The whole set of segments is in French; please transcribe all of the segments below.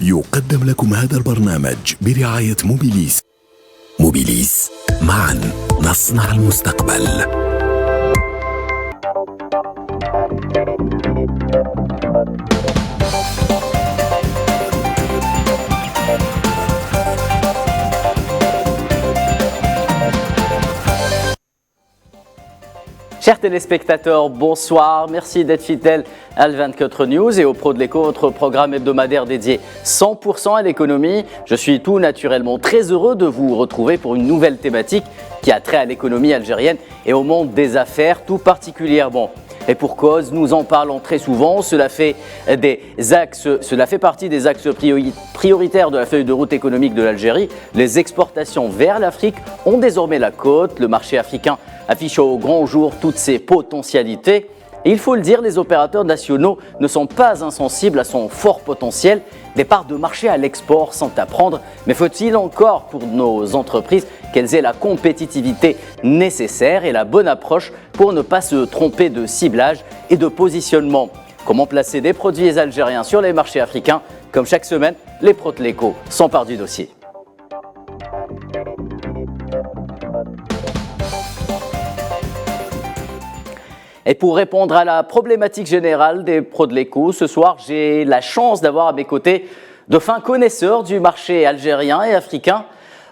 يقدم لكم هذا البرنامج برعاية موبيليس. موبيليس، معا نصنع المستقبل. Chers téléspectateurs, bonsoir. Merci d'être fidèles à L24 News et au Pro de l'Écho, votre programme hebdomadaire dédié 100% à l'économie. Je suis tout naturellement très heureux de vous retrouver pour une nouvelle thématique qui a trait à l'économie algérienne et au monde des affaires tout particulièrement. Et pour cause, nous en parlons très souvent, cela fait partie des axes prioritaires de la feuille de route économique de l'Algérie. Les exportations vers l'Afrique ont désormais la cote, le marché africain affiche au grand jour toutes ses potentialités. Et il faut le dire, les opérateurs nationaux ne sont pas insensibles à son fort potentiel. Des parts de marché à l'export sont à prendre, mais faut-il encore pour nos entreprises qu'elles aient la compétitivité nécessaire et la bonne approche pour ne pas se tromper de ciblage et de positionnement. Comment placer des produits algériens sur les marchés africains? Comme chaque semaine, les pros de l'écho s'emparent du dossier. Et pour répondre à la problématique générale des pros de l'écho, ce soir, j'ai la chance d'avoir à mes côtés de fins connaisseurs du marché algérien et africain.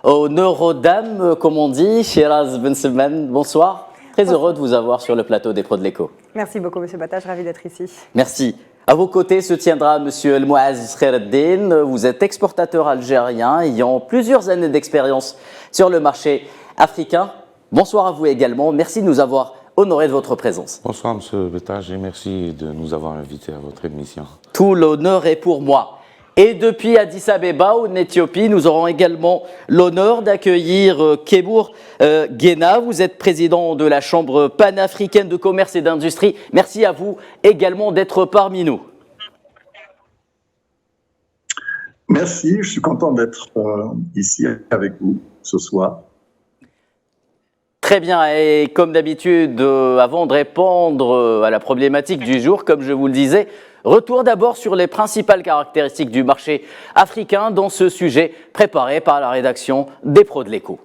Honneur aux dames, comme on dit, Shiraz Ben Salman, bonsoir. Très heureux de vous avoir sur le plateau des pros de l'écho. Merci beaucoup, M. Batage, ravi d'être ici. Merci. À vos côtés se tiendra M. El Mouaz Khaireddine. Vous êtes exportateur algérien ayant plusieurs années d'expérience sur le marché africain. Bonsoir à vous également. Merci de nous avoir honoré de votre présence. Bonsoir M. Batage et merci de nous avoir invités à votre émission. Tout l'honneur est pour moi. Et depuis Addis Abeba, en Éthiopie, nous aurons également l'honneur d'accueillir Kebour Guéna. Vous êtes président de la Chambre panafricaine de commerce et d'industrie. Merci à vous également d'être parmi nous. Merci, je suis content d'être ici avec vous ce soir. Très bien, et comme d'habitude, avant de répondre à la problématique du jour, comme je vous le disais, retour d'abord sur les principales caractéristiques du marché africain dans ce sujet préparé par la rédaction des Pros de l'Écho.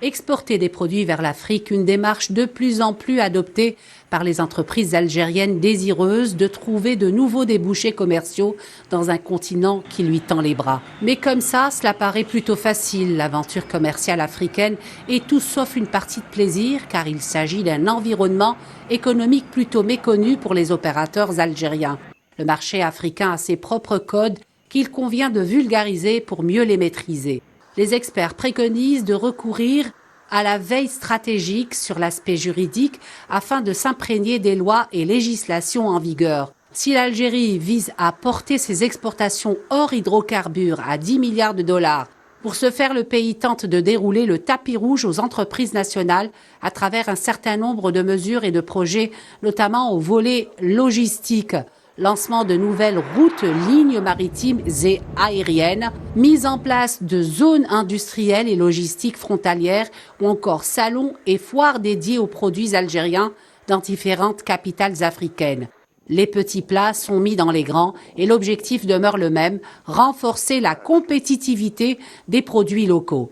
Exporter des produits vers l'Afrique, une démarche de plus en plus adoptée par les entreprises algériennes désireuses de trouver de nouveaux débouchés commerciaux dans un continent qui lui tend les bras. Mais comme ça, cela paraît plutôt facile, l'aventure commerciale africaine est tout sauf une partie de plaisir car il s'agit d'un environnement économique plutôt méconnu pour les opérateurs algériens. Le marché africain a ses propres codes qu'il convient de vulgariser pour mieux les maîtriser. Les experts préconisent de recourir à la veille stratégique sur l'aspect juridique afin de s'imprégner des lois et législations en vigueur. Si l'Algérie vise à porter ses exportations hors hydrocarbures à 10 milliards de dollars, pour ce faire, le pays tente de dérouler le tapis rouge aux entreprises nationales à travers un certain nombre de mesures et de projets, notamment au volet logistique. Lancement de nouvelles routes, lignes maritimes et aériennes, mise en place de zones industrielles et logistiques frontalières ou encore salons et foires dédiés aux produits algériens dans différentes capitales africaines. Les petits plats sont mis dans les grands et l'objectif demeure le même, renforcer la compétitivité des produits locaux.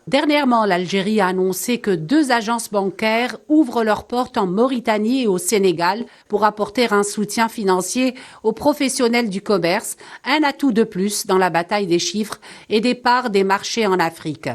Dernièrement, l'Algérie a annoncé que 2 agences bancaires ouvrent leurs portes en Mauritanie et au Sénégal pour apporter un soutien financier aux professionnels du commerce, un atout de plus dans la bataille des chiffres et des parts des marchés en Afrique.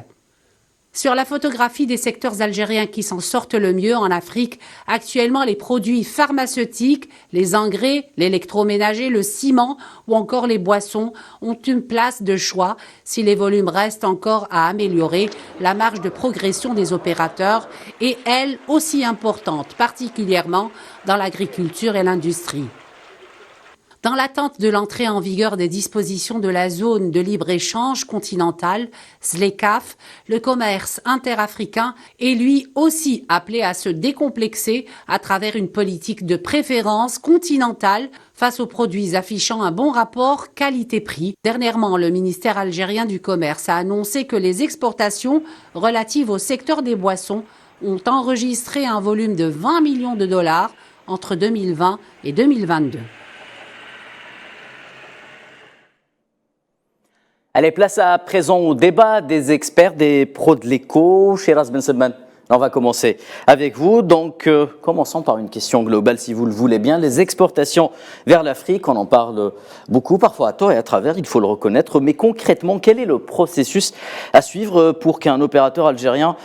Sur la photographie des secteurs algériens qui s'en sortent le mieux en Afrique, actuellement les produits pharmaceutiques, les engrais, l'électroménager, le ciment ou encore les boissons ont une place de choix si les volumes restent encore à améliorer. La marge de progression des opérateurs est, elle, aussi importante, particulièrement dans l'agriculture et l'industrie. Dans l'attente de l'entrée en vigueur des dispositions de la zone de libre-échange continentale, ZLECAf, le commerce interafricain est lui aussi appelé à se décomplexer à travers une politique de préférence continentale face aux produits affichant un bon rapport qualité-prix. Dernièrement, le ministère algérien du Commerce a annoncé que les exportations relatives au secteur des boissons ont enregistré un volume de 20 millions de dollars entre 2020 et 2022. Allez, place à présent au débat des experts, des pros de l'éco. Shiraz Ben Salman, on va commencer avec vous. Donc, commençons par une question globale, si vous le voulez bien. Les exportations vers l'Afrique, on en parle beaucoup, parfois à tort et à travers, il faut le reconnaître. Mais concrètement, quel est le processus à suivre pour qu'un opérateur algérien,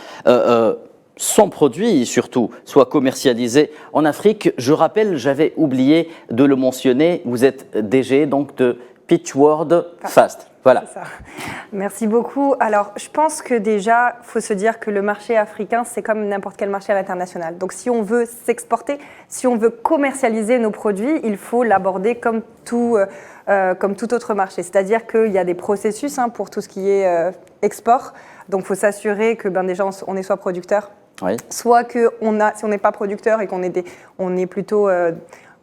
son produit surtout, soit commercialisé en Afrique? Je rappelle, j'avais oublié de le mentionner, vous êtes DG donc de Pitchword Fast. Voilà. Ça. Merci beaucoup. Alors, je pense que déjà, il faut se dire que le marché africain, c'est comme n'importe quel marché à l'international. Donc, si on veut s'exporter, si on veut commercialiser nos produits, il faut l'aborder comme tout autre marché. C'est-à-dire qu'il y a des processus pour tout ce qui est export. Donc, il faut s'assurer que déjà, on est soit producteur, oui, soit que si on n'est pas producteur et qu'on est on est plutôt...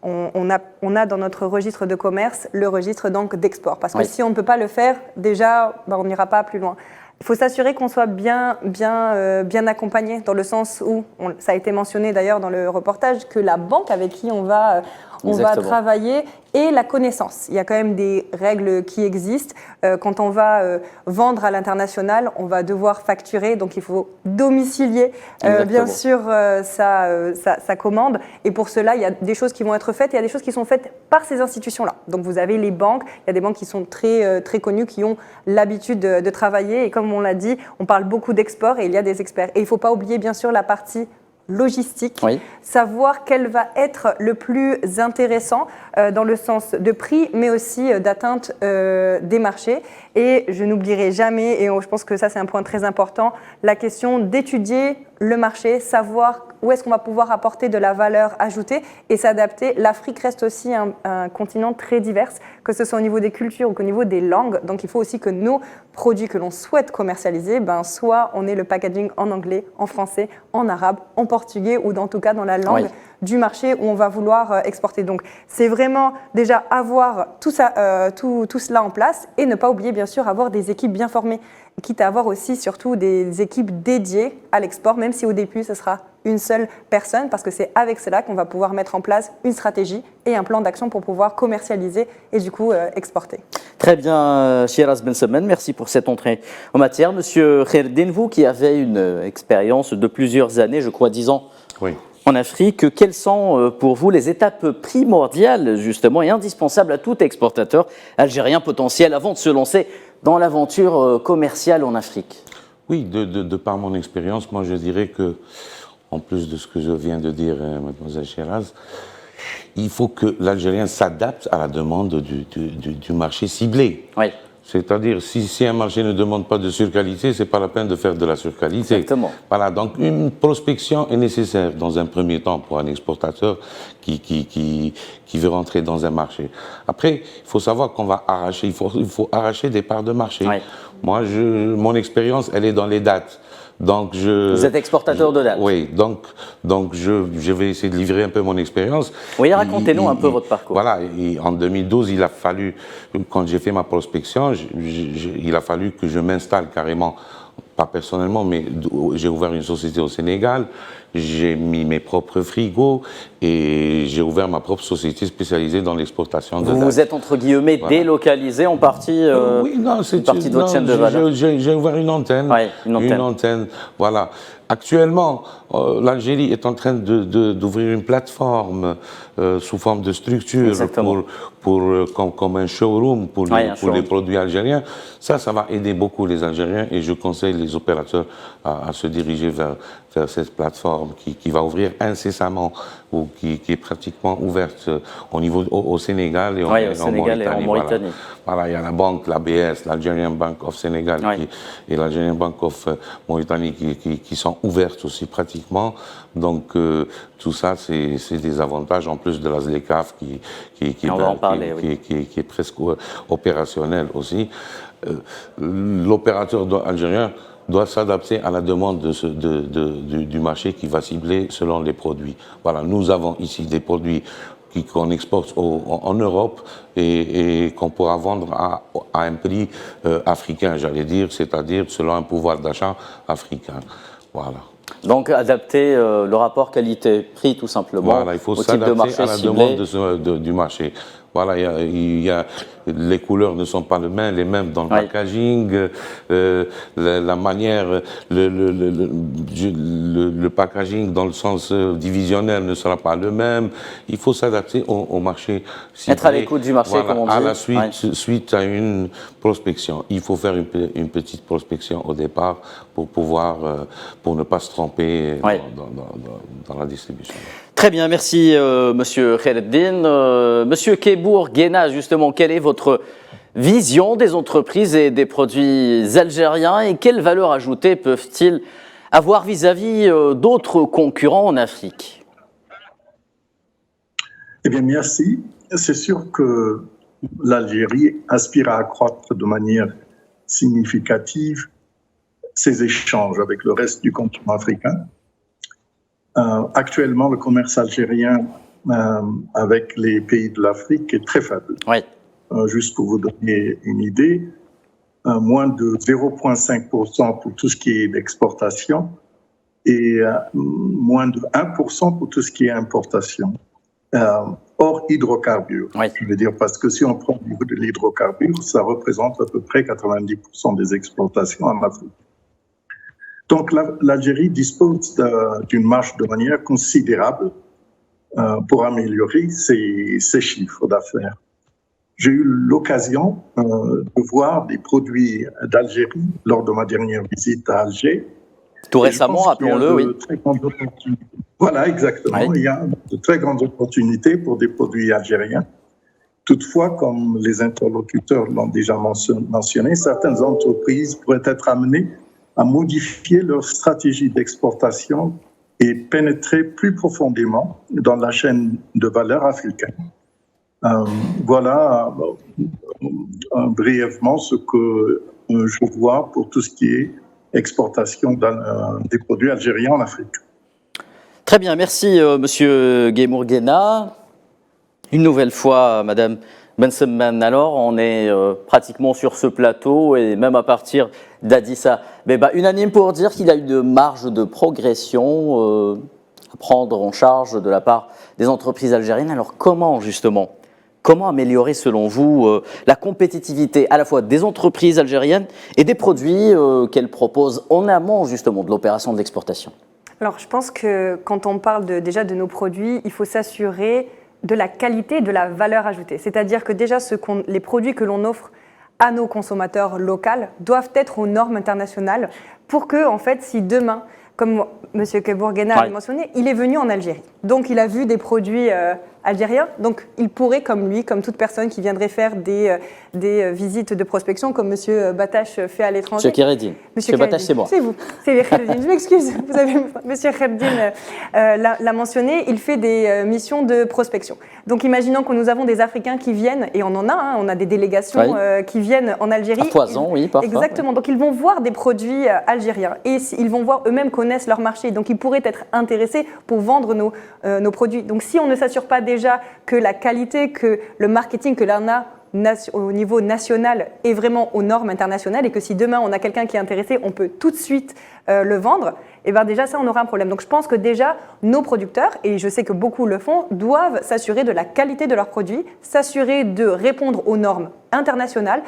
On a dans notre registre de commerce le registre donc d'export. Parce que si on ne peut pas le faire, déjà, on n'ira pas plus loin. Il faut s'assurer qu'on soit bien accompagné, dans le sens où, ça a été mentionné d'ailleurs dans le reportage, que la banque avec qui on va travailler et la connaissance. Il y a quand même des règles qui existent. Quand on va vendre à l'international, on va devoir facturer, donc il faut domicilier bien sûr sa commande. Et pour cela, il y a des choses qui vont être faites, et il y a des choses qui sont faites par ces institutions-là. Donc vous avez les banques, il y a des banques qui sont très connues, qui ont l'habitude de travailler. Et comme on l'a dit, on parle beaucoup d'export et il y a des experts. Et il ne faut pas oublier bien sûr la partie logistique, savoir quel va être le plus intéressant dans le sens de prix, mais aussi d'atteinte des marchés. Et je n'oublierai jamais, et je pense que ça c'est un point très important, la question d'étudier le marché, savoir où est-ce qu'on va pouvoir apporter de la valeur ajoutée et s'adapter. L'Afrique reste aussi un continent très divers, que ce soit au niveau des cultures ou qu'au niveau des langues. Donc il faut aussi que nos produits que l'on souhaite commercialiser, soit on ait le packaging en anglais, en français, en arabe, en portugais ou en tout cas dans la langue du marché où on va vouloir exporter. Donc c'est vraiment déjà avoir tout cela en place et ne pas oublier bien sûr avoir des équipes bien formées, quitte à avoir aussi surtout des équipes dédiées à l'export, même si au début ce sera une seule personne, parce que c'est avec cela qu'on va pouvoir mettre en place une stratégie et un plan d'action pour pouvoir commercialiser et du coup exporter. Très bien, Shiraz Ben Salman, merci pour cette entrée en matière. Monsieur Khaireddine, vous qui avez une expérience de plusieurs années, je crois 10 ans en Afrique, quelles sont pour vous les étapes primordiales justement et indispensables à tout exportateur algérien potentiel avant de se lancer dans l'aventure commerciale en Afrique? Oui, de par mon expérience, moi je dirais que, en plus de ce que je viens de dire, mademoiselle Shiraz, il faut que l'Algérien s'adapte à la demande du marché ciblé. Oui. C'est-à-dire, si un marché ne demande pas de surqualité, c'est pas la peine de faire de la surqualité. Exactement. Voilà, donc une prospection est nécessaire dans un premier temps pour un exportateur qui veut rentrer dans un marché. Après, il faut savoir qu'on va arracher, il faut arracher des parts de marché. Oui. Moi, mon expérience, elle est dans les dates. Donc vous êtes exportateur de dates. Oui, donc je vais essayer de livrer un peu mon expérience. Oui, racontez-nous un peu votre parcours. Voilà, et en 2012, il a fallu, quand j'ai fait ma prospection, il a fallu que je m'installe carrément, pas personnellement, mais j'ai ouvert une société au Sénégal, j'ai mis mes propres frigos et j'ai ouvert ma propre société spécialisée dans l'exportation de dates. Vous êtes entre guillemets délocalisé en partie, oui, non, c'est une partie de votre chaîne de valeur. J'ai ouvert une antenne. Oui, une antenne. Voilà. Actuellement, l'Algérie est en train d'ouvrir une plateforme sous forme de structure comme un showroom pour les produits algériens. Ça va aider beaucoup les Algériens et je conseille les opérateurs à se diriger vers cette plateforme qui va ouvrir incessamment ou qui est pratiquement ouverte au Sénégal et en Mauritanie. Voilà, il y a la banque, l'ABS, l'Algerian Bank of Sénégal et l'Algerian Bank of Mauritanie qui sont ouvertes aussi pratiquement. Donc tout ça, c'est des avantages en plus de la ZLECAf qui est presque opérationnel aussi. L'opérateur algérien doit s'adapter à la demande du marché qui va cibler selon les produits. Voilà, nous avons ici des produits qu'on exporte en Europe et qu'on pourra vendre à un prix africain, j'allais dire, c'est-à-dire selon un pouvoir d'achat africain. Voilà. Donc adapter le rapport qualité-prix tout simplement, voilà, il faut s'adapter à la demande du marché. Voilà, les couleurs ne sont pas les mêmes dans le packaging, la manière, le packaging dans le sens divisionnel ne sera pas le même. Il faut s'adapter au marché. Être à l'écoute du marché, voilà, comme on dit. À la suite à une prospection. Il faut faire une petite prospection au départ pour ne pas se tromper dans la distribution. Très bien, merci Monsieur Khaireddine. Monsieur Kebour Guéna, justement, quelle est votre vision des entreprises et des produits algériens et quelle valeur ajoutée peuvent-ils avoir vis-à-vis d'autres concurrents en Afrique? Eh bien, merci. C'est sûr que l'Algérie aspire à accroître de manière significative ses échanges avec le reste du continent africain. Actuellement, le commerce algérien avec les pays de l'Afrique est très faible. Oui. Juste pour vous donner une idée, moins de 0,5% pour tout ce qui est d'exportation et moins de 1% pour tout ce qui est importation. Hors hydrocarbures. Oui. Je veux dire, parce que si on prend au niveau de l'hydrocarbure, ça représente à peu près 90% des exportations en Afrique. Donc l'Algérie dispose d'une marge de manière considérable pour améliorer ses chiffres d'affaires. J'ai eu l'occasion de voir des produits d'Algérie lors de ma dernière visite à Alger. Tout récemment, rappelons-le, oui. Voilà, exactement. Oui. Il y a de très grandes opportunités pour des produits algériens. Toutefois, comme les interlocuteurs l'ont déjà mentionné, certaines entreprises pourraient être amenées à modifier leur stratégie d'exportation et pénétrer plus profondément dans la chaîne de valeur africaine. Voilà brièvement ce que je vois pour tout ce qui est exportation des produits algériens en Afrique. Très bien, merci Monsieur Kebour Guéna. Une nouvelle fois, Madame Benseman, alors on est pratiquement sur ce plateau et même à partir d'Addis Abeba, unanime pour dire qu'il y a une marge de progression à prendre en charge de la part des entreprises algériennes. Alors comment justement, comment améliorer selon vous la compétitivité à la fois des entreprises algériennes et des produits qu'elles proposent en amont justement de l'opération de l'exportation? Alors je pense que quand on parle déjà de nos produits, il faut s'assurer de la qualité, de la valeur ajoutée. C'est-à-dire que déjà les produits que l'on offre à nos consommateurs locaux doivent être aux normes internationales pour que, en fait, si demain, comme M. Kebour Guéna a mentionné, il est venu en Algérie. Donc, il a vu des produits algériens. Donc, il pourrait, comme lui, comme toute personne qui viendrait faire des visites de prospection, comme M. Batache fait à l'étranger. M. Khaireddine. M. Batache, c'est moi. C'est vous. C'est Khaireddine. Je m'excuse. Vous avez, M. Khaireddine l'a mentionné. Il fait des missions de prospection. Donc, imaginons que nous avons des Africains qui viennent, et on en a, hein, on a des délégations qui viennent en Algérie. À foison, oui, parfois. Exactement. Donc, ils vont voir des produits algériens et ils vont voir eux-mêmes connaissent leur marché. Donc, ils pourraient être intéressés pour vendre nos produits. Donc, si on ne s'assure pas déjà que la qualité, que le marketing que l'on a au niveau national est vraiment aux normes internationales et que si demain on a quelqu'un qui est intéressé, on peut tout de suite le vendre, et bien déjà ça on aura un problème. Donc je pense que déjà nos producteurs, et je sais que beaucoup le font, doivent s'assurer de la qualité de leurs produits, s'assurer de répondre aux normes internationales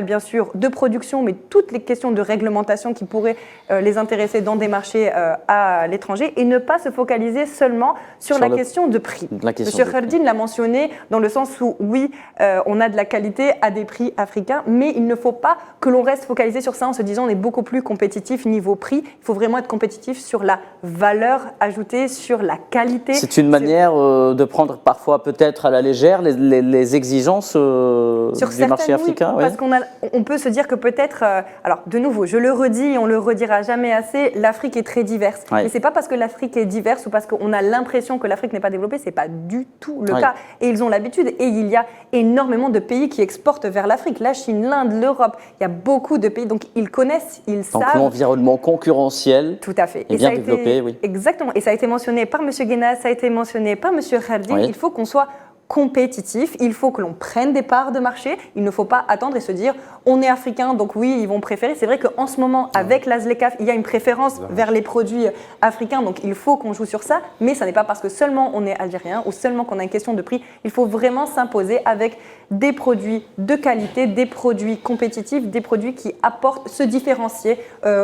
bien sûr de production, mais toutes les questions de réglementation qui pourraient les intéresser dans des marchés à l'étranger et ne pas se focaliser seulement sur la question de prix. Monsieur Khaireddine l'a mentionné dans le sens où oui, on a de la qualité à des prix africains, mais il ne faut pas que l'on reste focalisé sur ça en se disant on est beaucoup plus compétitif niveau prix. Il faut vraiment être compétitif sur la valeur ajoutée, sur la qualité. C'est une manière de prendre parfois peut-être à la légère les exigences du marché africain. Oui, parce qu'on peut se dire que peut-être, alors de nouveau, je le redis et on le redira jamais assez, l'Afrique est très diverse. Et c'est pas parce que l'Afrique est diverse ou parce qu'on a l'impression que l'Afrique n'est pas développée, c'est pas du tout le cas. Et ils ont l'habitude et il y a énormément de pays qui exportent vers l'Afrique, la Chine, l'Inde, l'Europe, il y a beaucoup de pays, donc ils connaissent, ils savent. Donc l'environnement concurrentiel tout à fait. est bien développé, oui. Exactement, et ça a été mentionné par M. Guéna, ça a été mentionné par M. Khaireddine, il faut qu'on soit compétitif, il faut que l'on prenne des parts de marché, il ne faut pas attendre et se dire on est africain donc oui ils vont préférer. C'est vrai qu'en ce moment avec la ZLECAf il y a une préférence vers les produits africains donc il faut qu'on joue sur ça, mais ça n'est pas parce que seulement on est algérien ou seulement qu'on a une question de prix, il faut vraiment s'imposer avec des produits de qualité, des produits compétitifs, des produits qui apportent, se différencier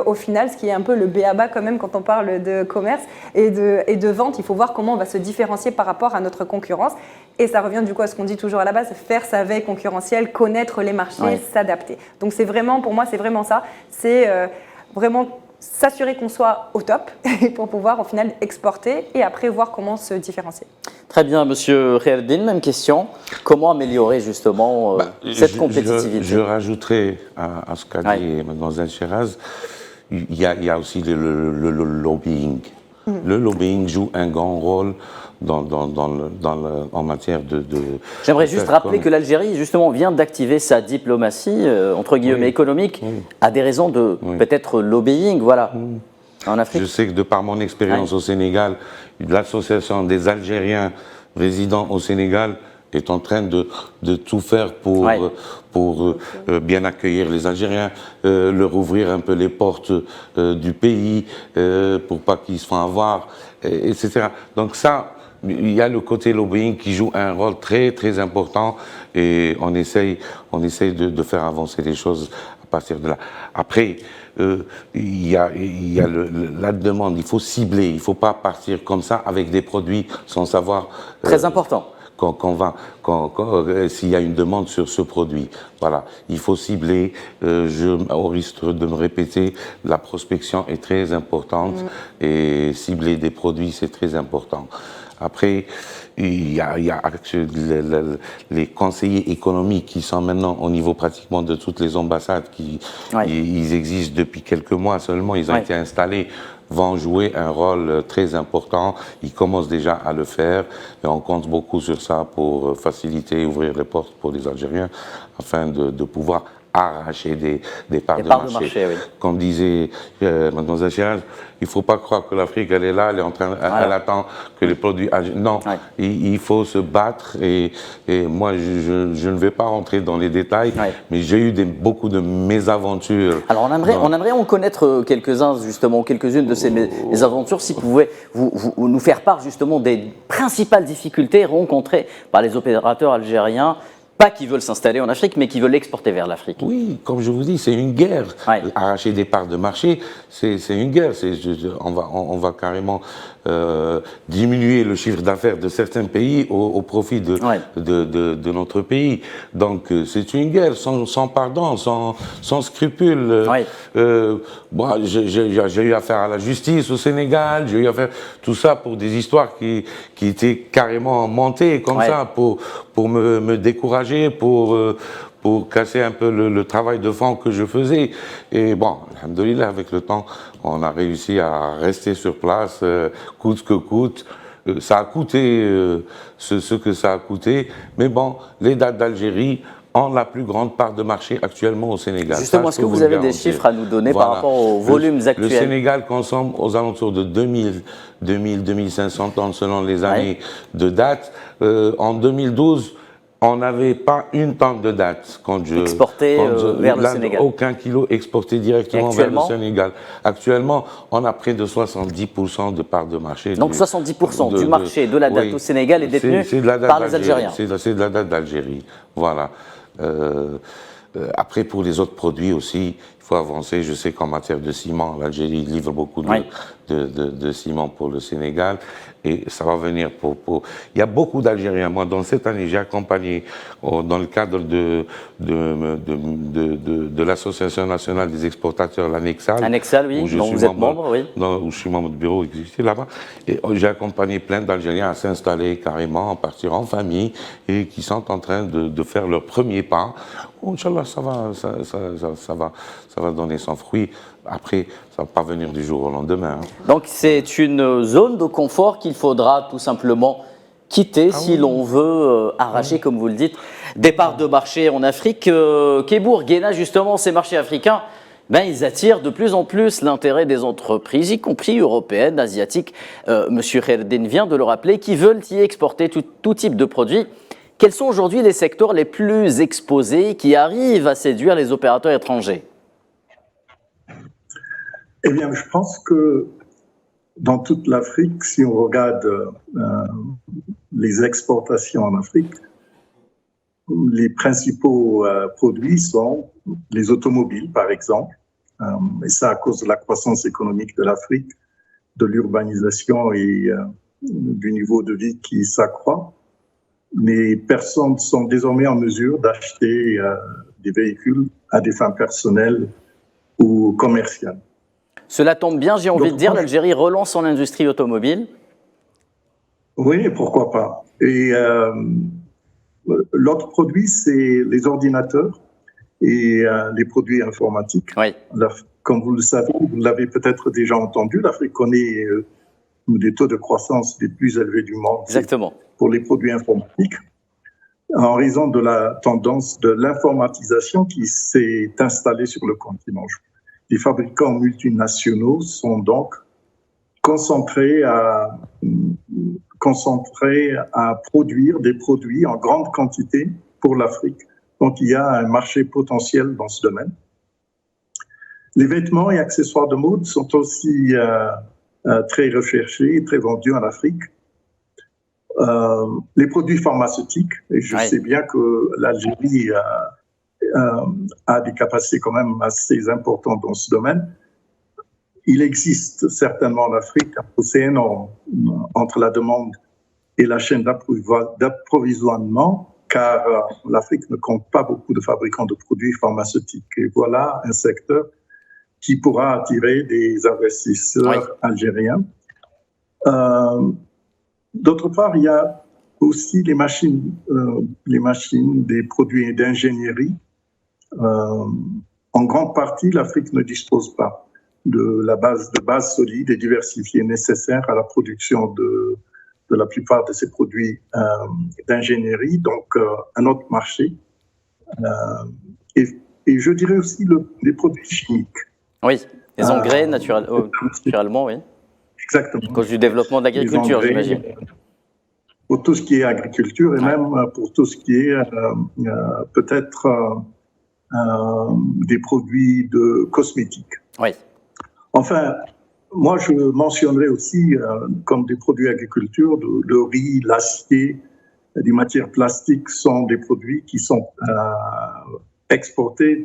au final, ce qui est un peu le b.a.-ba quand même quand on parle de commerce et de vente, il faut voir comment on va se différencier par rapport à notre concurrence. Et ça revient du coup à ce qu'on dit toujours à la base, faire sa veille concurrentielle, connaître les marchés, s'adapter. Donc c'est vraiment, pour moi, c'est vraiment ça. C'est vraiment s'assurer qu'on soit au top pour pouvoir au final exporter et après voir comment se différencier. Très bien, Monsieur Khaireddine, même question. Comment améliorer justement cette compétitivité? Je rajouterai à ce qu'a dit Mlle Sheraz, il y a aussi le lobbying. Le lobbying joue un grand rôle en matière de J'aimerais juste rappeler que l'Algérie, justement, vient d'activer sa diplomatie, entre guillemets, économique, à des raisons de peut-être lobbying, voilà, en Afrique. Je sais que de par mon expérience au Sénégal, l'association des Algériens résidant au Sénégal est en train de tout faire pour bien accueillir les Algériens, leur ouvrir un peu les portes du pays, pour pas qu'ils se fassent avoir, etc. Donc ça, il y a le côté lobbying qui joue un rôle très très important et on essaye de faire avancer les choses à partir de là. Après, il y a la demande, il faut cibler, il ne faut pas partir comme ça avec des produits sans savoir... Très important. S'il y a une demande sur ce produit. Voilà, il faut cibler, au risque de me répéter, la prospection est très importante et cibler des produits, c'est très important. Après, il y a les conseillers économiques qui sont maintenant au niveau pratiquement de toutes les ambassades, ils existent depuis quelques mois seulement, ils ont été installés, vont jouer un rôle très important. Ils commencent déjà à le faire et on compte beaucoup sur ça pour faciliter, ouvrir les portes pour les Algériens afin de pouvoir arracher des parts de marché. Comme disait Mlle Sheraz, il ne faut pas croire que l'Afrique, elle est là, elle attend que les produits... Non, il faut se battre et moi, je ne vais pas rentrer dans les détails, mais j'ai eu beaucoup de mésaventures. Alors, on aimerait en connaître quelques-uns, justement, quelques-unes de ces mésaventures, si vous pouvez nous faire part, justement, des principales difficultés rencontrées par les opérateurs algériens, pas qui veulent s'installer en Afrique, mais qui veulent exporter vers l'Afrique. Oui, comme je vous dis, c'est une guerre. Arracher des parts de marché, c'est une guerre. On va carrément diminuer le chiffre d'affaires de certains pays au profit de notre pays. Donc, c'est une guerre sans pardon, sans scrupule. J'ai eu affaire à la justice au Sénégal, j'ai eu affaire tout ça pour des histoires qui étaient carrément montées comme ça pour me décourager, pour casser un peu le travail de fond que je faisais. Et bon, alhamdoulilah, avec le temps, on a réussi à rester sur place, coûte que coûte. Ça a coûté ce que ça a coûté, mais bon, les dates d'Algérie ont la plus grande part de marché actuellement au Sénégal. Justement, est-ce que vous avez des chiffres à nous donner par rapport aux volumes actuels? Le Sénégal consomme aux alentours de 2000-2500 tonnes selon les années de date. En 2012, on n'avait pas une tonne de date exporté vers le Sénégal. Aucun kilo exporté directement vers le Sénégal. Actuellement, on a près de 70% de part de marché. Donc 70% du marché de la date au Sénégal est détenu par les Algériens. C'est de la date d'Algérie. Voilà. Après, pour les autres produits aussi, il faut avancer. Je sais qu'en matière de ciment, l'Algérie livre beaucoup de ciment pour le Sénégal. Et ça va venir Il y a beaucoup d'Algériens. Moi, dans cette année, j'ai accompagné, dans le cadre de l'Association nationale des exportateurs, l'ANEXAL. ANEXAL, oui, dont vous êtes membre, oui. Où je suis membre du bureau exécutif là-bas. Et j'ai accompagné plein d'Algériens à s'installer carrément, à partir en famille, et qui sont en train de faire leur premier pas. Inch'Allah, ça va donner son fruit. Après, ça ne va pas venir du jour au lendemain. Donc, c'est une zone de confort qu'il faudra tout simplement quitter si l'on veut arracher, comme vous le dites, des parts de marché en Afrique. Kébour, Guéna, justement, ces marchés africains, ils attirent de plus en plus l'intérêt des entreprises, y compris européennes, asiatiques. Monsieur Khaireddine vient de le rappeler, qui veulent y exporter tout type de produits. Quels sont aujourd'hui les secteurs les plus exposés qui arrivent à séduire les opérateurs étrangers? Eh bien, je pense que dans toute l'Afrique, si on regarde les exportations en Afrique, les principaux produits sont les automobiles, par exemple, et ça à cause de la croissance économique de l'Afrique, de l'urbanisation et du niveau de vie qui s'accroît. Les personnes sont désormais en mesure d'acheter des véhicules à des fins personnelles ou commerciales. Cela tombe bien, j'ai envie de dire, l'Algérie relance son industrie automobile. Oui, pourquoi pas. Et l'autre produit, c'est les ordinateurs et les produits informatiques. Oui. Comme vous le savez, vous l'avez peut-être déjà entendu, l'Afrique connaît des taux de croissance les plus élevés du monde. Exactement. Pour les produits informatiques, en raison de la tendance de l'informatisation qui s'est installée sur le continent. Les fabricants multinationaux sont donc concentrés à produire des produits en grande quantité pour l'Afrique. Donc, il y a un marché potentiel dans ce domaine. Les vêtements et accessoires de mode sont aussi très recherchés et très vendus en Afrique. Les produits pharmaceutiques, et je sais bien que l'Algérie a des capacités quand même assez importantes dans ce domaine. Il existe certainement en Afrique un fossé énorme entre la demande et la chaîne d'approvisionnement, car l'Afrique ne compte pas beaucoup de fabricants de produits pharmaceutiques. Et voilà un secteur qui pourra attirer des investisseurs algériens. D'autre part, il y a aussi les machines, des produits d'ingénierie. En grande partie, l'Afrique ne dispose pas de base solide et diversifiée nécessaire à la production de la plupart de ces produits d'ingénierie, donc un autre marché. Et je dirais aussi les produits chimiques. Oui, les engrais naturellement, oui. Exactement. À cause du développement de l'agriculture, j'imagine. Pour tout ce qui est agriculture et même pour tout ce qui est peut-être des produits de cosmétiques. Oui. Enfin, moi, je mentionnerais aussi comme des produits d'agriculture, le riz, l'acier, des matières plastiques sont des produits qui sont exportés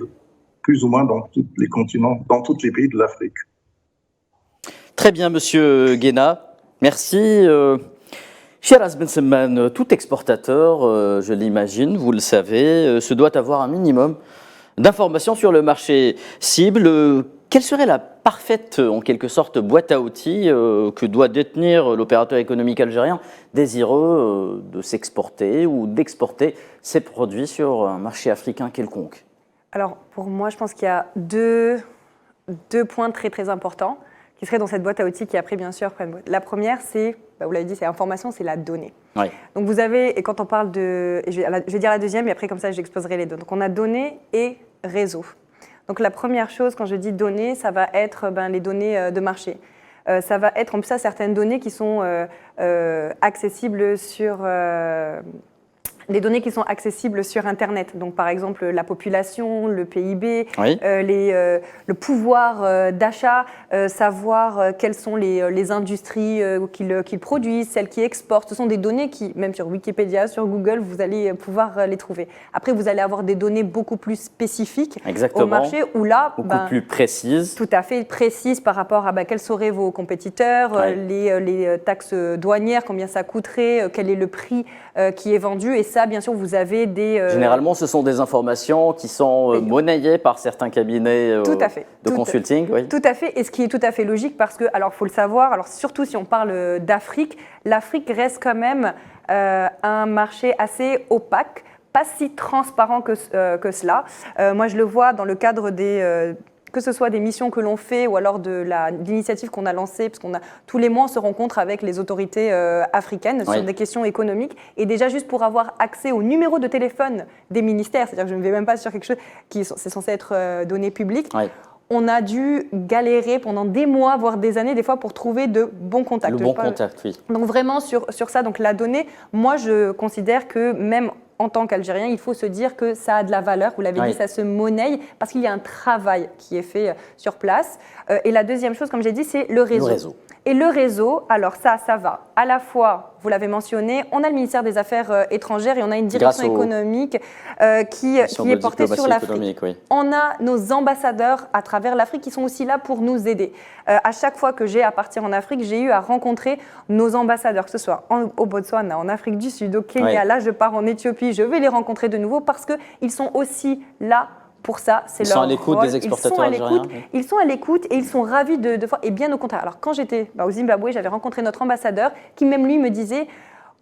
plus ou moins dans tous les continents, dans tous les pays de l'Afrique. Très bien, Monsieur Guéna. Merci. Shiraz Ben Semman, tout exportateur, je l'imagine, vous le savez, se doit avoir un minimum d'informations sur le marché cible. Quelle serait la parfaite, en quelque sorte, boîte à outils que doit détenir l'opérateur économique algérien désireux de s'exporter ou d'exporter ses produits sur un marché africain quelconque? Alors, pour moi, je pense qu'il y a deux points très, très importants qui seraient dans cette boîte à outils qui, après, bien sûr, prennent. La première, c'est, vous l'avez dit, c'est l'information, c'est la donnée. Oui. Donc, vous avez, et quand on parle de. Je vais dire la deuxième, et après, comme ça, j'exposerai les deux. Donc, on a données et réseau. Donc, la première chose, quand je dis données, ça va être les données de marché. Ça va être, en plus, certaines données qui sont accessibles sur. Les données qui sont accessibles sur Internet, donc par exemple la population, le PIB, le pouvoir d'achat, savoir quelles sont les industries qu'ils produisent, celles qui exportent. Ce sont des données qui, même sur Wikipédia, sur Google, vous allez pouvoir les trouver. Après, vous allez avoir des données beaucoup plus spécifiques au marché, où là, beaucoup plus précises. Tout à fait précises par rapport à quels seraient vos compétiteurs, les taxes douanières, combien ça coûterait, quel est le prix qui est vendu, et ça, bien sûr, vous avez des... Généralement, ce sont des informations qui sont monnayées par certains cabinets de consulting. Oui. Tout à fait, et ce qui est tout à fait logique, parce que, alors, il faut le savoir, alors surtout si on parle d'Afrique, l'Afrique reste quand même un marché assez opaque, pas si transparent que cela. Moi, je le vois dans le cadre que ce soit des missions que l'on fait ou alors de l'initiative qu'on a lancée, parce tous les mois, on se rencontre avec les autorités africaines sur des questions économiques. Et déjà, juste pour avoir accès au numéro de téléphone des ministères, c'est-à-dire que je ne vais même pas sur quelque chose qui c'est censé être donné public, on a dû galérer pendant des mois, voire des années, des fois, pour trouver de bons contacts. Le bon contact, oui. Donc vraiment, sur ça, donc la donnée, moi, je considère que même en tant qu'Algérien, il faut se dire que ça a de la valeur. Vous l'avez dit, ça se monnaie parce qu'il y a un travail qui est fait sur place. Et la deuxième chose, comme j'ai dit, c'est le réseau. Et le réseau, alors ça va. À la fois, vous l'avez mentionné, on a le ministère des Affaires étrangères et on a une direction économique qui est portée sur l'Afrique. On a nos ambassadeurs à travers l'Afrique qui sont aussi là pour nous aider. À chaque fois que j'ai à partir en Afrique, j'ai eu à rencontrer nos ambassadeurs, que ce soit au Botswana, en Afrique du Sud, au Kenya. Là, je pars en Éthiopie, je vais les rencontrer de nouveau parce qu'ils sont aussi là pour ça. Ils sont à l'écoute des exportateurs algériens. Ils sont à l'écoute et ils sont ravis de voir. Et bien au contraire. Alors quand j'étais au Zimbabwe, j'avais rencontré notre ambassadeur qui même lui me disait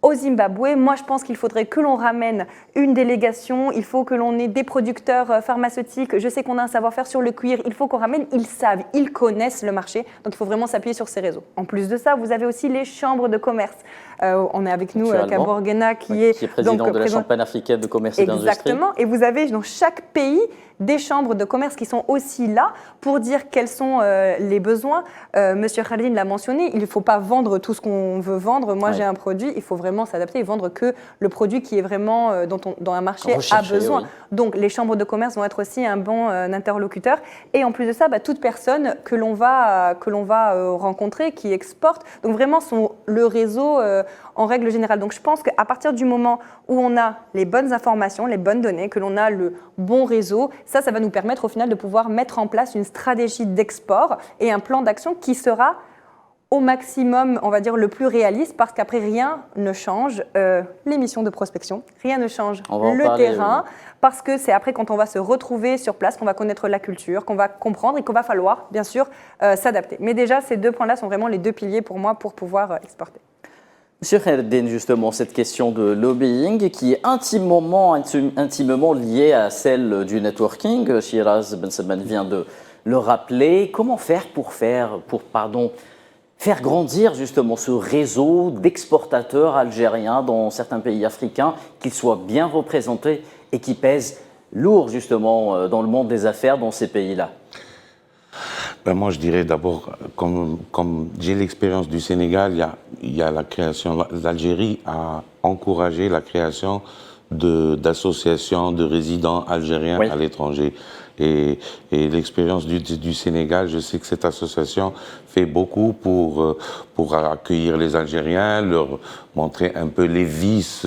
au Zimbabwe, moi je pense qu'il faudrait que l'on ramène une délégation, il faut que l'on ait des producteurs pharmaceutiques, je sais qu'on a un savoir-faire sur le cuir, il faut qu'on ramène, ils savent, ils connaissent le marché, donc il faut vraiment s'appuyer sur ces réseaux. En plus de ça, vous avez aussi les chambres de commerce. On est avec nous Kabor Guena qui est président de la Chambre panafricaine de commerce et d'industrie. Exactement, et vous avez dans chaque pays des chambres de commerce qui sont aussi là pour dire quels sont les besoins. Monsieur Khalid l'a mentionné, il ne faut pas vendre tout ce qu'on veut vendre. Moi, j'ai un produit, il faut vraiment s'adapter et vendre que le produit qui est vraiment dont un marché a besoin. Donc, les chambres de commerce vont être aussi un bon interlocuteur. Et en plus de ça, toute personne que l'on va rencontrer qui exporte, donc vraiment le réseau en règle générale. Donc, je pense qu'à partir du moment où on a les bonnes informations, les bonnes données, que l'on a le bon réseau, ça va nous permettre au final de pouvoir mettre en place une stratégie d'export et un plan d'action qui sera au maximum, on va dire, le plus réaliste parce qu'après, rien ne change les missions de prospection, rien ne change le terrain parce que c'est après quand on va se retrouver sur place qu'on va connaître la culture, qu'on va comprendre et qu'on va falloir, bien sûr, s'adapter. Mais déjà, ces deux points-là sont vraiment les deux piliers pour moi pour pouvoir exporter. Monsieur Khaireddine, justement, cette question de lobbying qui est intimement liée à celle du networking, Shiraz Ben Salman vient de le rappeler. Comment faire pour faire grandir justement ce réseau d'exportateurs algériens dans certains pays africains, qu'ils soient bien représentés et qui pèsent lourd justement dans le monde des affaires dans ces pays-là? Moi, je dirais d'abord, comme j'ai l'expérience du Sénégal, il y a la création, l'Algérie a encouragé la création d'associations de résidents algériens à l'étranger. Et l'expérience du Sénégal, je sais que cette association fait beaucoup pour accueillir les Algériens, leur montrer un peu les vices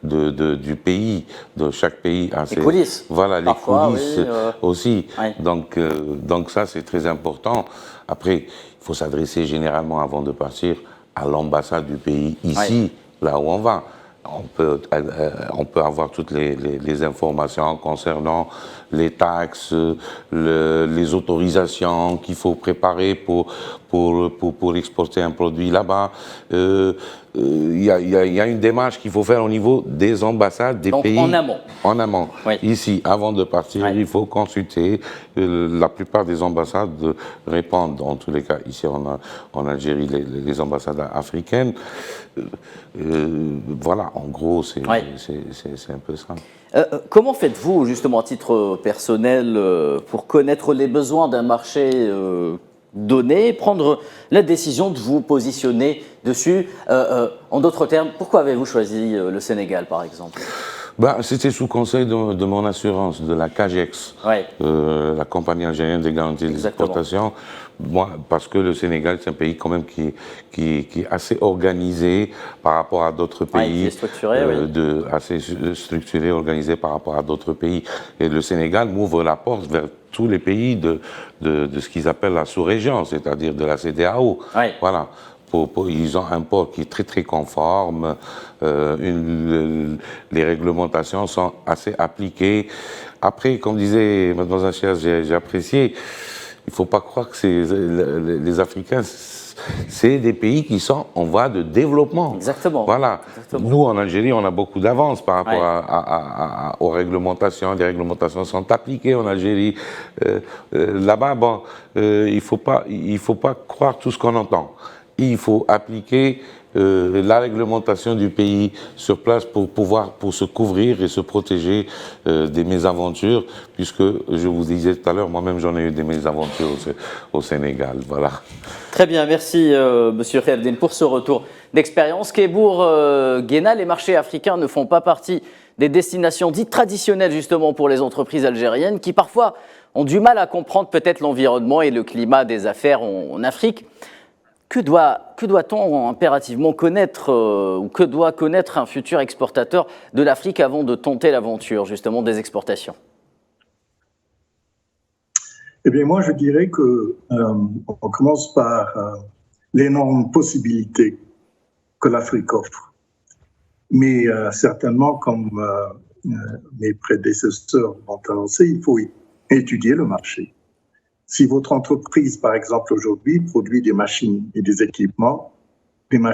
du pays, de chaque pays. Les coulisses. Voilà, les coulisses aussi. Donc ça, c'est très important. Après, il faut s'adresser généralement, avant de partir, à l'ambassade du pays, ici, là où on va. On peut avoir toutes les informations concernant les taxes, les autorisations qu'il faut préparer pour exporter un produit là-bas. Il y a une démarche qu'il faut faire au niveau des ambassades des pays. En amont. En amont. Ici, avant de partir, il faut consulter. La plupart des ambassades répondent, en tous les cas, ici en Algérie, les ambassades africaines. Voilà, en gros, c'est un peu ça. Comment faites-vous, justement, à titre personnel, pour connaître les besoins d'un marché donné, prendre la décision de vous positionner dessus? En d'autres termes, pourquoi avez-vous choisi le Sénégal, par exemple? C'était sous conseil de mon assurance, de la CAGEX, la compagnie algérienne des garanties des exportations. Moi, parce que le Sénégal, c'est un pays quand même qui est assez organisé par rapport à d'autres pays. Qui est structuré, assez structuré, organisé par rapport à d'autres pays. Et le Sénégal m'ouvre la porte vers tous les pays de ce qu'ils appellent la sous-région, c'est-à-dire de la CEDEAO. Voilà. Ils ont un port qui est très très conforme, les réglementations sont assez appliquées. Après, comme disait Mademoiselle Chiaz, j'ai apprécié, il ne faut pas croire que les Africains, c'est des pays qui sont en voie de développement. Exactement. Voilà. Exactement. Nous, en Algérie, on a beaucoup d'avance par rapport aux réglementations. Les réglementations sont appliquées en Algérie. Là-bas, il ne faut pas croire tout ce qu'on entend. Il faut appliquer la réglementation du pays sur place pour se couvrir et se protéger des mésaventures, puisque je vous disais tout à l'heure, moi-même j'en ai eu des mésaventures au Sénégal. Voilà. Très bien, merci Monsieur Khaireddine pour ce retour d'expérience. Kebour Guena, les marchés africains ne font pas partie des destinations dites traditionnelles justement pour les entreprises algériennes qui parfois ont du mal à comprendre peut-être l'environnement et le climat des affaires en Afrique. Que doit-on impérativement connaître ou que doit connaître un futur exportateur de l'Afrique avant de tenter l'aventure justement des exportations? Eh bien, moi, je dirais on commence par l'énorme possibilité que l'Afrique offre. Mais certainement, comme mes prédécesseurs l'ont annoncé, il faut étudier le marché. Si votre entreprise, par exemple, aujourd'hui, produit des machines et des équipements, comme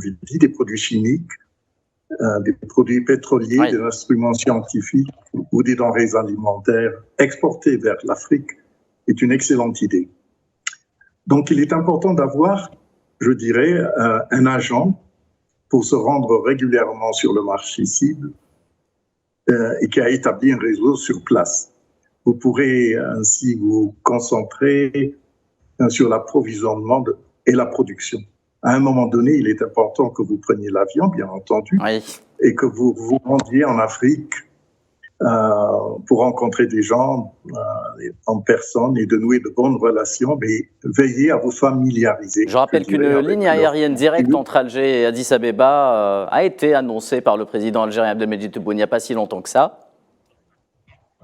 je l'ai dit, des produits chimiques, des produits pétroliers, des instruments scientifiques ou des denrées alimentaires exportés vers l'Afrique, est une excellente idée. Donc, il est important d'avoir, je dirais, un agent pour se rendre régulièrement sur le marché cible et qui a établi un réseau sur place. Vous pourrez ainsi vous concentrer sur l'approvisionnement et la production. À un moment donné, il est important que vous preniez l'avion, bien entendu, et que vous vous rendiez en Afrique pour rencontrer des gens en personne et de nouer de bonnes relations, mais veillez à vous familiariser. Je rappelle qu'une ligne aérienne directe entre Alger et Addis Abeba a été annoncée par le président algérien Abdelmejid Tebboune il n'y a pas si longtemps que ça.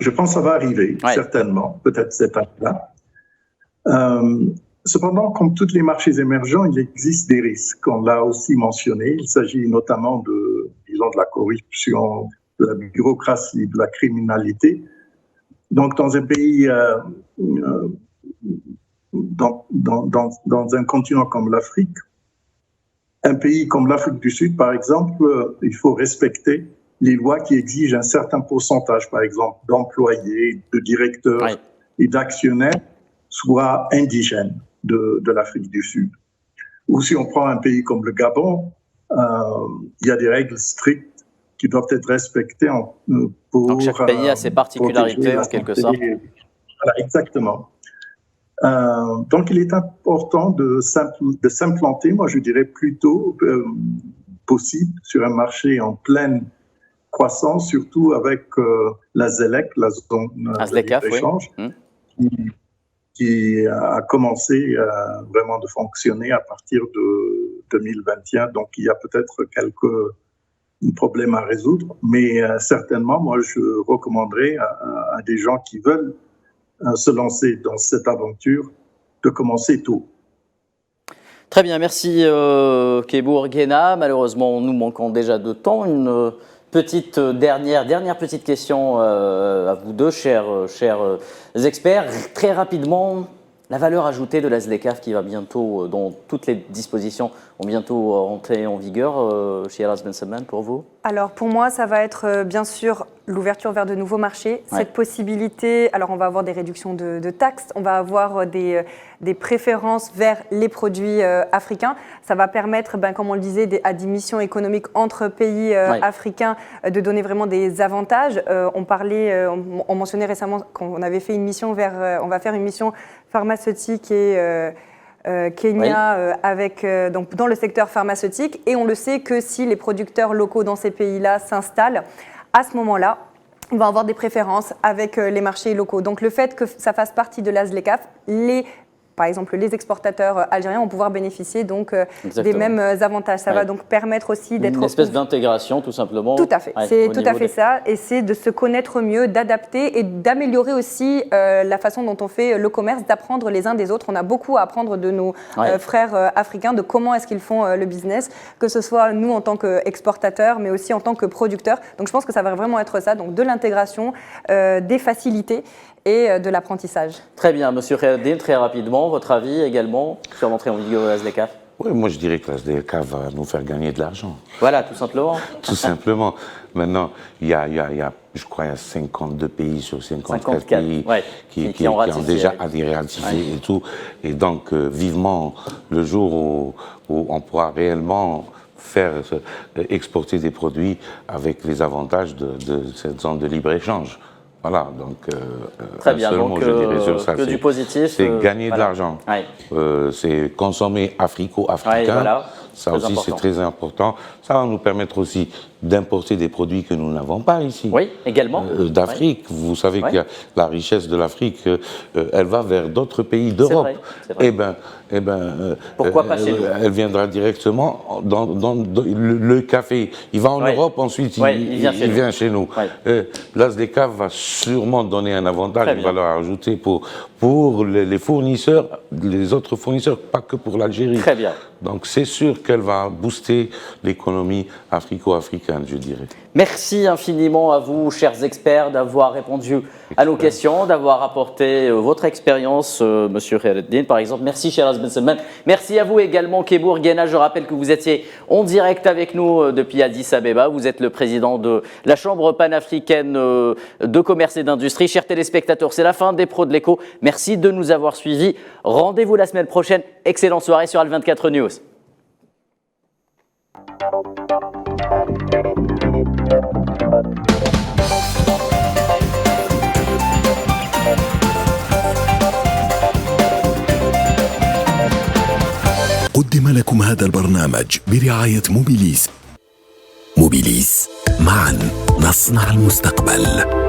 Je pense que ça va arriver, certainement, peut-être cette année-là. Cependant, comme tous les marchés émergents, il existe des risques. On l'a aussi mentionné. Il s'agit notamment de la corruption, de la bureaucratie, de la criminalité. Donc, dans un pays, dans un continent comme l'Afrique, un pays comme l'Afrique du Sud, par exemple, il faut respecter les lois qui exigent un certain pourcentage, par exemple, d'employés, de directeurs et d'actionnaires soient indigènes de l'Afrique du Sud. Ou si on prend un pays comme le Gabon, il y a des règles strictes qui doivent être respectées pour... Donc chaque pays a ses particularités en quelque sorte. Voilà, exactement. Donc il est important de s'implanter, moi je dirais plutôt possible, sur un marché en pleine croissance, surtout avec la ZLEC, la zone de libre-échange, qui a commencé vraiment de fonctionner à partir de 2021. Donc, il y a peut-être quelques problèmes à résoudre, mais certainement, moi, je recommanderais à des gens qui veulent se lancer dans cette aventure de commencer tôt. Très bien, merci Kebour Guéna. Malheureusement, nous manquons déjà de temps. Une petite dernière petite question à vous deux, chers experts. Très rapidement, la valeur ajoutée de la ZLECAf qui va bientôt, dont toutes les dispositions vont bientôt rentrer en vigueur, chez Aras Ben Salman, pour vous? Alors pour moi, ça va être bien sûr l'ouverture vers de nouveaux marchés. Cette possibilité, alors on va avoir des réductions de taxes, on va avoir des préférences vers les produits africains. Ça va permettre, comme on le disait, à des missions économiques entre pays africains de donner vraiment des avantages. On mentionnait récemment qu'on avait fait une mission on va faire une mission pharmaceutique et Kenya donc dans le secteur pharmaceutique, et on le sait que si les producteurs locaux dans ces pays-là s'installent, à ce moment-là, on va avoir des préférences avec les marchés locaux. Donc le fait que ça fasse partie de la ZLECAf, par exemple, les exportateurs algériens vont pouvoir bénéficier donc des mêmes avantages. Ça va donc permettre aussi d'être... Une espèce d'intégration, tout simplement. Tout à fait, c'est tout à fait ça. Et c'est de se connaître mieux, d'adapter et d'améliorer aussi la façon dont on fait le commerce, d'apprendre les uns des autres. On a beaucoup à apprendre de nos frères africains, de comment est-ce qu'ils font le business, que ce soit nous en tant qu'exportateurs, mais aussi en tant que producteurs. Donc je pense que ça va vraiment être ça, donc de l'intégration, des facilités et de l'apprentissage. Très bien, Monsieur Khaireddine, très rapidement, votre avis également sur l'entrée en vigueur de la ZLECAf? Oui, moi je dirais que la ZLECAf va nous faire gagner de l'argent. Voilà, tout simplement. Tout simplement. Maintenant, je crois, il y a 52 pays sur 54 pays qui ont déjà ratifié et tout. Et donc, vivement le jour où on pourra réellement exporter des produits avec les avantages de cette zone de libre-échange. Voilà, donc très bien, donc, je dirais sur ça, que du positif. C'est gagner de l'argent, c'est consommer africo-africain, Ça aussi, c'est très important. Ça va nous permettre aussi d'importer des produits que nous n'avons pas ici. Oui, également. D'Afrique. Vous savez qu'il y a la richesse de l'Afrique, elle va vers d'autres pays d'Europe. Pourquoi pas chez nous? Elle viendra directement dans le café. Il va en Europe, ensuite il vient chez nous. L'ASDECA va sûrement donner un avantage, une valeur ajoutée pour les fournisseurs, les autres fournisseurs, pas que pour l'Algérie. Très bien. Donc c'est sûr qu'elle va booster l'économie africo-africaine, je dirais. Merci infiniment à vous, chers experts, d'avoir répondu à nos questions, d'avoir apporté votre expérience, Monsieur Khaireddine, par exemple. Merci, Shiraz Ben Salman. Merci à vous également, Kebour Guéna. Je rappelle que vous étiez en direct avec nous depuis Addis Abeba. Vous êtes le président de la Chambre panafricaine de commerce et d'industrie. Chers téléspectateurs, c'est la fin des Pros de l'écho. Merci de nous avoir suivis. Rendez-vous la semaine prochaine. Excellente soirée sur Al24 News. قدم لكم هذا البرنامج برعاية موبيليس. موبيليس، معا نصنع المستقبل.